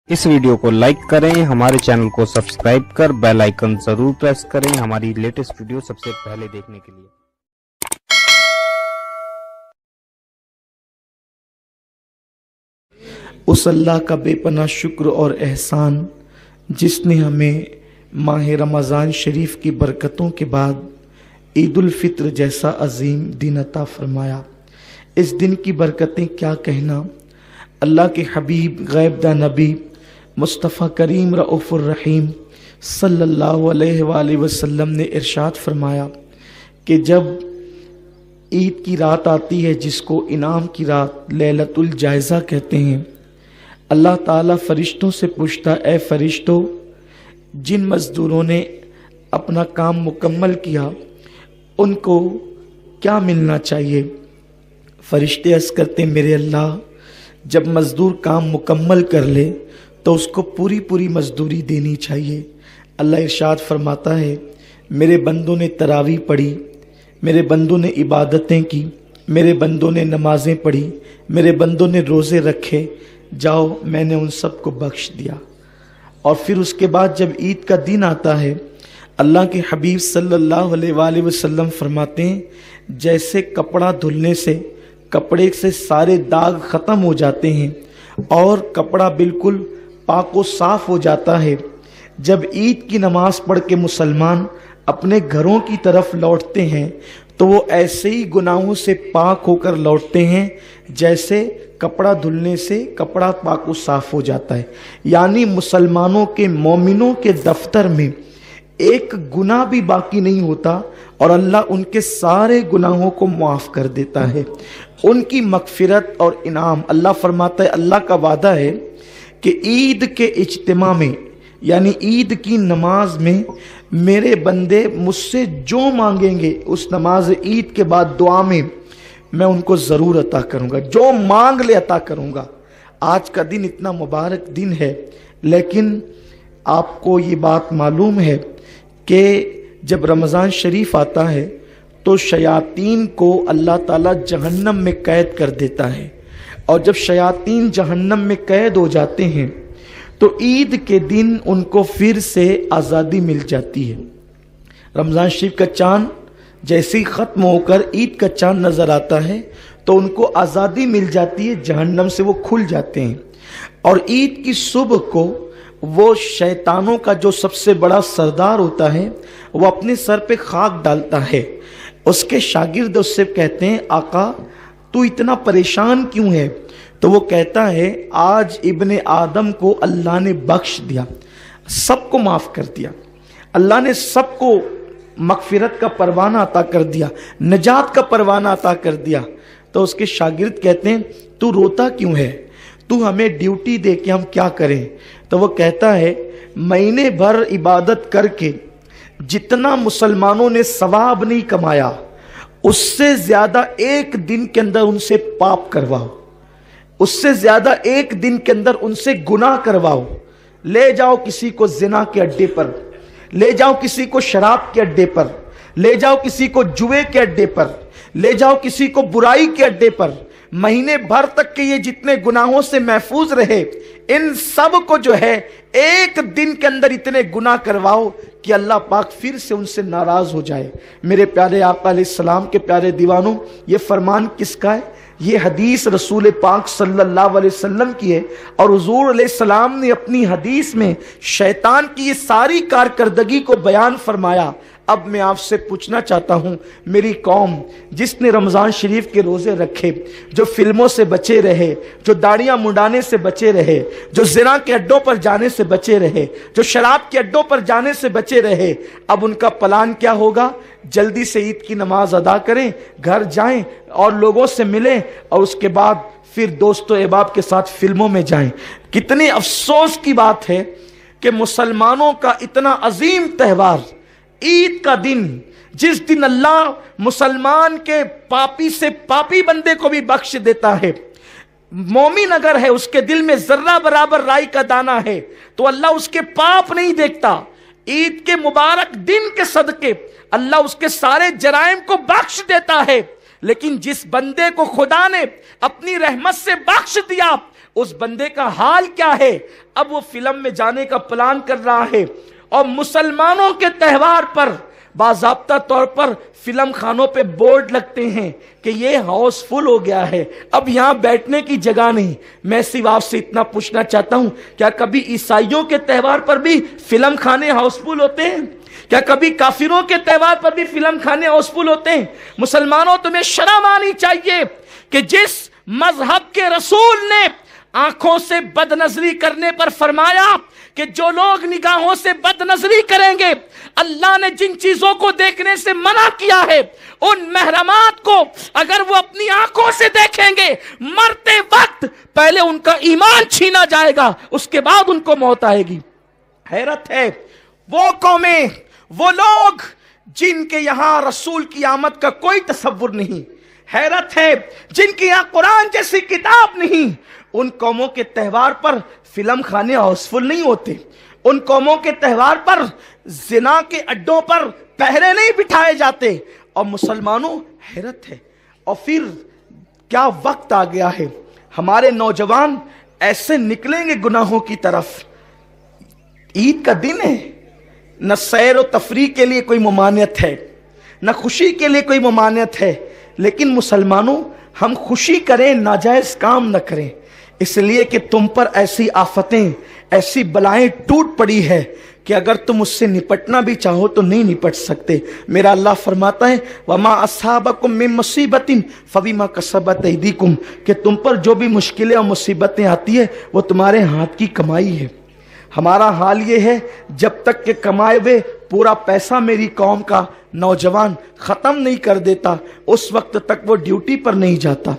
इस वीडियो को लाइक करें, हमारे चैनल को सब्सक्राइब कर बेल आइकन जरूर प्रेस करें हमारी लेटेस्ट वीडियो सबसे पहले देखने के लिए। उस अल्लाह का बेपनाह शुक्र और एहसान जिसने हमें माह रमज़ान शरीफ की बरकतों के बाद ईद उल फित्र जैसा अजीम दिन अता फरमाया। इस दिन की बरकतें क्या कहना। अल्लाह के हबीब गैब नबी मुस्तफ़ा करीम रऊफ़ुर रहीम सल्लल्लाहु अलैहि वसल्लम ने इरशाद फरमाया कि जब ईद की रात आती है, जिसको इनाम की रात लैलतुल जायज़ा कहते हैं, अल्लाह ताला फरिश्तों से पूछता, ए फरिश्तों, जिन मज़दूरों ने अपना काम मुकम्मल किया उनको क्या मिलना चाहिए। फरिश्ते अर्ज़ करते, मेरे अल्लाह, जब मज़दूर काम मुकम्मल कर ले तो उसको पूरी पूरी मजदूरी देनी चाहिए। अल्लाह इरशाद फरमाता है, मेरे बंदों ने तरावी पढ़ी, मेरे बंदों ने इबादतें की, मेरे बंदों ने नमाजें पढ़ी, मेरे बंदों ने रोज़े रखे, जाओ मैंने उन सब को बख्श दिया। और फिर उसके बाद जब ईद का दिन आता है, अल्लाह के हबीब सल्लल्लाहु अलैहि वसल्लम फरमाते हैं, जैसे कपड़ा धुलने से कपड़े से सारे दाग ख़त्म हो जाते हैं और कपड़ा बिल्कुल पाक व साफ हो जाता है, जब ईद की नमाज पढ़ के मुसलमान अपने घरों की तरफ लौटते हैं तो वो ऐसे ही गुनाहों से पाक होकर लौटते हैं जैसे कपड़ा धुलने से कपड़ा पाक व साफ हो जाता है। यानी मुसलमानों के मोमिनों के दफ्तर में एक गुनाह भी बाकी नहीं होता और अल्लाह उनके सारे गुनाहों को माफ़ कर देता है। उनकी मगफिरत और इनाम, अल्लाह फरमाता है, अल्लाह का वादा है कि ईद के इज्तिमा में यानी ईद की नमाज में मेरे बंदे मुझसे जो मांगेंगे उस नमाज ईद के बाद दुआ में मैं उनको ज़रूर अता करूँगा, जो मांग ले अता करूँगा। आज का दिन इतना मुबारक दिन है, लेकिन आपको ये बात मालूम है कि जब रमज़ान शरीफ आता है तो शयातीन को अल्लाह ताला जहन्नम में कैद कर देता है, और जब शयातीन जहन्नम में कैद हो जाते हैं तो ईद के दिन उनको फिर से आज़ादी मिल जाती है। रमज़ान शरीफ का चाँद जैसे ही ख़त्म होकर ईद का चाँद नज़र आता है तो उनको आज़ादी मिल जाती है, जहन्नम से वो खुल जाते हैं। और ईद की सुबह को वो शैतानों का जो सबसे बड़ा सरदार होता है वो अपने सर पे खाक डालता है। उसके शागिर्द उससे कहते हैं, आका तू इतना परेशान क्यों है। तो वो कहता है, आज इब्ने आदम को अल्लाह ने बख्श दिया, सबको माफ़ कर दिया, अल्लाह ने सबको मगफिरत का परवाना अता कर दिया, नजात का परवाना अता कर दिया। तो उसके शागिर्द कहते हैं, तू रोता क्यों है, तू हमें ड्यूटी दे के हम क्या करें। तो वो कहता है, महीने भर इबादत करके जितना मुसलमानों ने सवाब नहीं कमाया उससे ज़्यादा एक दिन के अंदर उनसे पाप करवाओ, उससे ज़्यादा एक दिन के अंदर उनसे गुनाह करवाओ। ले जाओ किसी को जिना के अड्डे पर, ले जाओ किसी को शराब के अड्डे पर, ले जाओ किसी को जुए के अड्डे पर, ले जाओ किसी को बुराई के अड्डे पर। महीने भर तक के ये जितने गुनाहों से महफूज रहे, इन सब को जो है एक दिन के अंदर इतने गुनाह करवाओ कि अल्लाह पाक फिर से उनसे नाराज हो जाए। मेरे प्यारे आका अलैहिस्सलाम के प्यारे दीवानों, ये फरमान किसका है? ये हदीस रसूल पाक सल्लल्लाहु अलैहि वसल्लम की है। और हुजूर अलैहिस्सलाम ने अपनी हदीस में शैतान की ये सारी कारकर्दगी को बयान फरमाया। अब मैं आपसे पूछना चाहता हूँ, मेरी कौम जिसने रमज़ान शरीफ के रोज़े रखे, जो फिल्मों से बचे रहे, जो दाढ़ियाँ मुंडाने से बचे रहे, जो ज़िना के अड्डों पर जाने से बचे रहे, जो शराब के अड्डों पर जाने से बचे रहे, अब उनका प्लान क्या होगा? जल्दी से ईद की नमाज अदा करें, घर जाएं और लोगों से मिलें और उसके बाद फिर दोस्तों अहबाब के साथ फिल्मों में जाएं। कितनी अफसोस की बात है कि मुसलमानों का इतना अजीम त्यौहार ईद का दिन, जिस दिन अल्लाह मुसलमान के पापी से पापी बंदे को भी बख्श देता है, मोमिन अगर है उसके दिल में जर्रा बराबर राई का दाना है तो अल्लाह उसके पाप नहीं देखता। ईद के मुबारक दिन के सदके अल्लाह उसके सारे जराइम को बख्श देता है। लेकिन जिस बंदे को खुदा ने अपनी रहमत से बख्श दिया, उस बंदे का हाल क्या है। अब वो फिल्म में जाने का प्लान कर रहा है और मुसलमानों के त्योहार पर बाज़ाब्ता तौर पर फिल्म खानों पे बोर्ड लगते हैं कि ये हाउसफुल हो गया है, अब यहां बैठने की जगह नहीं। मैं सिर्फ आपसे इतना पूछना चाहता हूं, क्या कभी ईसाइयों के त्योहार पर भी फिल्म खाने हाउसफुल होते हैं? क्या कभी काफिरों के त्योहार पर भी फिल्म खाने हाउसफुल होते हैं? मुसलमानों, तुम्हें शर्म आनी चाहिए कि जिस मजहब के रसूल ने आंखों से बदनजरी करने पर फरमाया कि जो लोग निगाहों से बदनजरी करेंगे, अल्लाह ने जिन चीजों को देखने से मना किया है, उन महरमात को अगर वो अपनी आंखों से देखेंगे, मरते वक्त पहले उनका ईमान छीना जाएगा, उसके बाद उनको मौत आएगी। हैरत है, वो कौमें, वो लोग जिनके यहां रसूल की आमद का कोई तसव्वुर नहीं, हैरत है जिनके यहां कुरान जैसी किताब नहीं, उन कौमों के त्योहार पर फिल्म खाने हाउसफुल नहीं होते। उन कौमों के त्योहार पर जिना के अड्डों पर पहरे नहीं बिठाए जाते। और मुसलमानों, हैरत है। और फिर क्या वक्त आ गया है, हमारे नौजवान ऐसे निकलेंगे गुनाहों की तरफ। ईद का दिन है, न सैर और तफरीह के लिए कोई ममानियत है, न खुशी के लिए कोई ममानियत है, लेकिन मुसलमानों, हम खुशी करें, नाजायज काम न करें, इसलिए कि तुम पर ऐसी आफतें, ऐसी बलाएं टूट पड़ी है कि अगर तुम उससे निपटना भी चाहो तो नहीं निपट सकते। मेरा अल्लाह फरमाता है, वमा अस्साबकुम मिन मुसीबतिन फबिमा कसबत ऐदीकुम, कि तुम पर जो भी मुश्किलें और मुसीबतें आती है वो तुम्हारे हाथ की कमाई है। हमारा हाल ये है, जब तक के कमाए हुए पूरा पैसा मेरी कौम का नौजवान ख़त्म नहीं कर देता, उस वक्त तक वो ड्यूटी पर नहीं जाता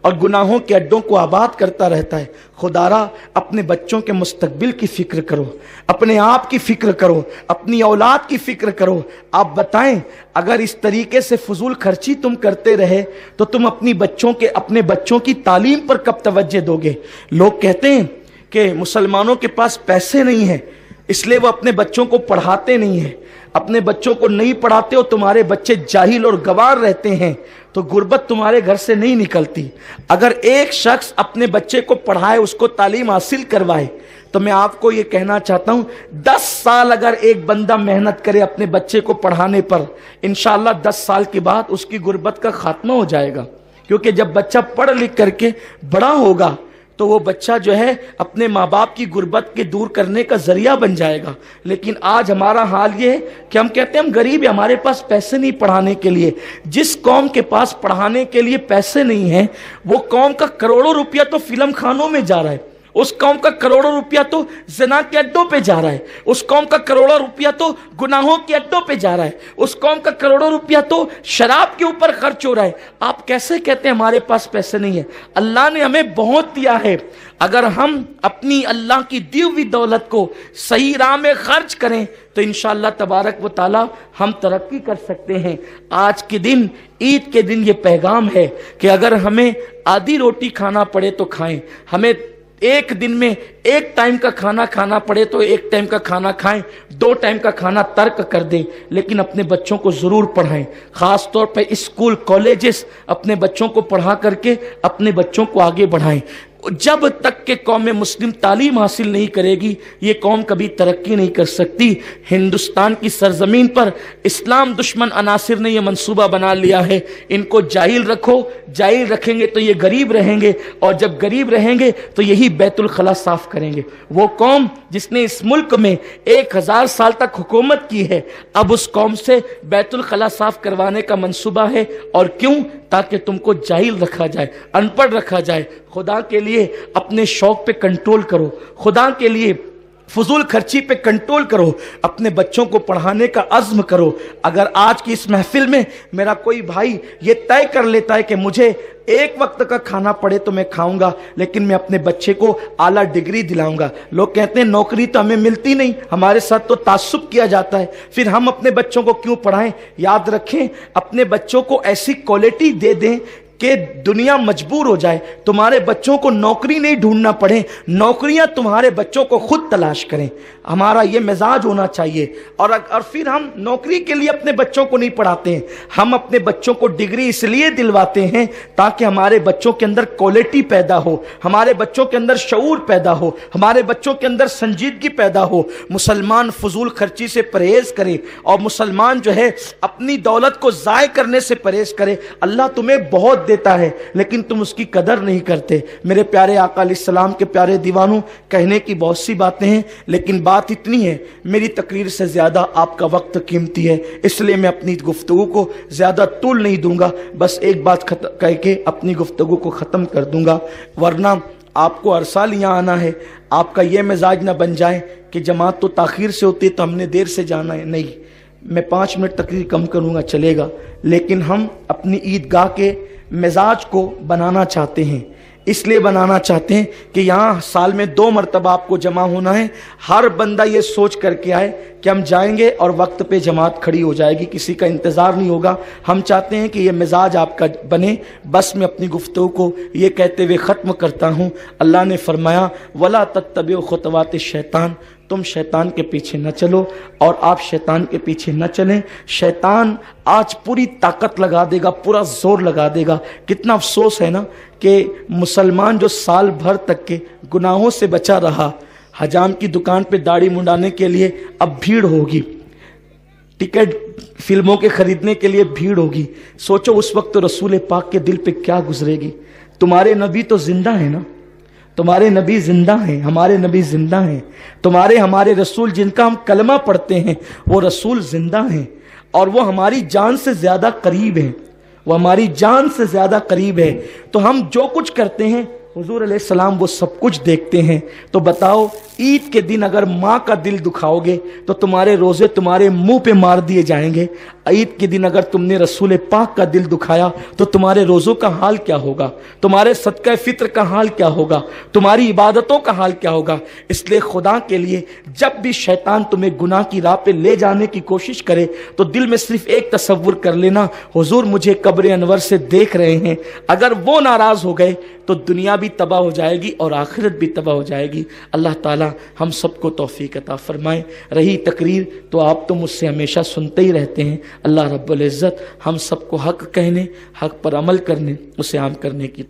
और गुनाहों के अड्डों को आबाद करता रहता है। खुदारा, अपने बच्चों के मुस्तकबिल की फिक्र करो, अपने आप की फिक्र करो, अपनी औलाद की फिक्र करो। आप बताएं, अगर इस तरीके से फजूल खर्ची तुम करते रहे तो तुम अपने बच्चों की तालीम पर कब तवज्जो दोगे? लोग कहते हैं कि मुसलमानों के पास पैसे नहीं है, इसलिए वो अपने बच्चों को पढ़ाते नहीं है। अपने बच्चों को नहीं पढ़ाते हो, तुम्हारे बच्चे जाहिल और गवार रहते हैं, तो गुर्बत तुम्हारे घर से नहीं निकलती। अगर एक शख्स अपने बच्चे को पढ़ाए, उसको तालीम हासिल करवाए, तो मैं आपको ये कहना चाहता हूं, 10 साल अगर एक बंदा मेहनत करे अपने बच्चे को पढ़ाने पर, इंशाअल्लाह 10 साल के बाद उसकी गुर्बत का खात्मा हो जाएगा। क्योंकि जब बच्चा पढ़ लिख करके बड़ा होगा तो वो बच्चा जो है अपने माँ बाप की गुर्बत के दूर करने का जरिया बन जाएगा। लेकिन आज हमारा हाल ये है कि हम कहते हैं हम गरीब हैं, हमारे पास पैसे नहीं पढ़ाने के लिए। जिस कौम के पास पढ़ाने के लिए पैसे नहीं है, वो कौम का करोड़ों रुपया तो फिल्म खानों में जा रहा है, उस कौम का करोड़ों रुपया तो ज़िना के अड्डों पे जा रहा है, उस कौम का करोड़ों रुपया तो गुनाहों के अड्डों पे जा रहा है, उस कौम का करोड़ों रुपया तो शराब के ऊपर खर्च हो रहा है। आप कैसे कहते हैं हमारे पास पैसे नहीं है? अल्लाह ने हमें बहुत दिया है। अगर हम अपनी अल्लाह की दी हुई दौलत को सही राह में खर्च करें तो इंशाअल्लाह तबारक व तआला हम तरक्की कर सकते हैं। आज के दिन, ईद के दिन, ये पैगाम है कि अगर हमें आधी रोटी खाना पड़े तो खाएं, हमें एक दिन में एक टाइम का खाना खाना पड़े तो एक टाइम का खाना खाएं, 2 टाइम का खाना तर्क कर दें, लेकिन अपने बच्चों को जरूर पढ़ाएं। खास तौर पर स्कूल, कॉलेजेस, अपने बच्चों को पढ़ा करके अपने बच्चों को आगे बढ़ाएं। जब तक के कौम मुस्लिम तालीम हासिल नहीं करेगी, ये कौम कभी तरक्की नहीं कर सकती। हिंदुस्तान की सरजमीन पर इस्लाम दुश्मन अनासिर ने यह मंसूबा बना लिया है, इनको जाहिल रखो, जाहिल रखेंगे तो ये गरीब रहेंगे, और जब गरीब रहेंगे तो यही बैतुल खला साफ करेंगे। वो कौम जिसने इस मुल्क में 1000 साल तक हुकूमत की है, अब उस कौम से बैतुल खला साफ करवाने का मंसूबा है। और क्यों? ताकि तुमको जाहिल रखा जाए, अनपढ़ रखा जाए। खुदा के लिए अपने शौक पे कंट्रोल करो, खुदा के लिए फजूल खर्ची पे कंट्रोल करो, अपने बच्चों को पढ़ाने का अज़्म करो। अगर आज की इस महफिल में मेरा कोई भाई ये तय कर लेता है कि मुझे एक वक्त का खाना पड़े तो मैं खाऊंगा, लेकिन मैं अपने बच्चे को आला डिग्री दिलाऊंगा। लोग कहते हैं नौकरी तो हमें मिलती नहीं, हमारे साथ तो तासुब किया जाता है, फिर हम अपने बच्चों को क्यों पढ़ाएं? याद रखें, अपने बच्चों को ऐसी क्वालिटी दे दें کہ دنیا مجبور ہو جائے, تمہارے بچوں کو نوکری نہیں ڈھونڈنا پڑے, نوکریاں تمہارے بچوں کو خود تلاش کریں. ہمارا یہ مزاج ہونا چاہیے. اور پھر ہم نوکری کے لیے اپنے بچوں کو نہیں پڑھاتے ہیں, ہم اپنے بچوں کو ڈگری اس لیے دلواتے ہیں تاکہ ہمارے بچوں کے اندر کوالٹی پیدا ہو, ہمارے بچوں کے اندر شعور پیدا ہو, ہمارے بچوں کے اندر سنجیدگی پیدا ہو. مسلمان فضول خرچی سے پرہیز کرے اور مسلمان جو ہے اپنی دولت کو ضائع کرنے سے پرہیز کرے. اللہ تمہیں بہت دیتا ہے لیکن تم اس کی قدر نہیں کرتے. میرے پیارے آقا علیہ السلام کے پیارے دیوانوں, کہنے کی بہت سی باتیں ہیں لیکن بات اتنی ہے, میری تقریر سے زیادہ آپ کا وقت قیمتی ہے, اس لیے میں اپنی گفتگو کو زیادہ طول نہیں دوں گا. بس ایک بات کہہ کے اپنی گفتگو کو ختم کر دوں گا, ورنہ آپ کو ہر سال یہاں آنا ہے. آپ کا یہ مزاج نہ بن جائے کہ جماعت تو تاخیر سے ہوتی ہے تو ہم نے دیر سے جانا ہے. نہیں, میں 5 منٹ تقریر کم کروں گا چلے گا, لیکن ہم اپنی عیدگاہ کے مزاج کو بنانا چاہتے ہیں. اس لیے بنانا چاہتے ہیں کہ یہاں سال میں 2 مرتبہ آپ کو جمع ہونا ہے. ہر بندہ یہ سوچ کر کے آئے کہ ہم جائیں گے اور وقت پہ جماعت کھڑی ہو جائے گی, کسی کا انتظار نہیں ہوگا. ہم چاہتے ہیں کہ یہ مزاج آپ کا بنے. بس میں اپنی گفتگو کو یہ کہتے ہوئے ختم کرتا ہوں. اللہ نے فرمایا وَلَا تَتَّبِعُوا خُطُوَاتِ الشَّيْطَانِ, تم شیطان کے پیچھے نہ چلو اور آپ شیطان کے پیچھے نہ چلیں. شیطان آج پوری طاقت لگا دے گا, پورا زور لگا دے گا. کتنا افسوس ہے نا کہ مسلمان جو سال بھر تک کے گناہوں سے بچا رہا, حجام کی دکان پہ داڑھی منڈانے کے لیے اب بھیڑ ہوگی, ٹکٹ فلموں کے خریدنے کے لیے بھیڑ ہوگی. سوچو اس وقت تو رسول پاک کے دل پہ کیا گزرے گی. تمہارے نبی تو زندہ ہیں نا, تمہارے نبی زندہ ہیں, ہمارے نبی زندہ ہیں. ہمارے رسول جن کا ہم کلمہ پڑھتے ہیں وہ رسول زندہ ہیں اور وہ ہماری جان سے زیادہ قریب ہیں, وہ ہماری جان سے زیادہ قریب ہے. تو ہم جو کچھ کرتے ہیں حضور علیہ السلام وہ سب کچھ دیکھتے ہیں. تو بتاؤ, عید کے دن اگر ماں کا دل دکھاؤ گے تو تمہارے روزے تمہارے منہ پہ مار دیے جائیں گے. عید کے دن اگر تم نے رسول پاک کا دل دکھایا تو تمہارے روزوں کا حال کیا ہوگا, تمہارے صدقہ فطر کا حال کیا ہوگا, تمہاری عبادتوں کا حال کیا ہوگا. اس لیے خدا کے لیے جب بھی شیطان تمہیں گناہ کی راہ پہ لے جانے کی کوشش کرے تو دل میں صرف ایک تصور کر لینا, حضور مجھے قبر انور سے دیکھ رہے ہیں. اگر وہ ناراض ہو گئے تو دنیا بھی تباہ ہو جائے گی اور آخرت بھی تباہ ہو جائے گی. اللہ تعالی ہم سب کو توفیق عطا فرمائے. رہی تقریر تو آپ تو مجھ سے ہمیشہ سنتے ہی رہتے ہیں. اللہ رب العزت ہم سب کو حق کہنے, حق پر عمل کرنے, اسے عام کرنے کی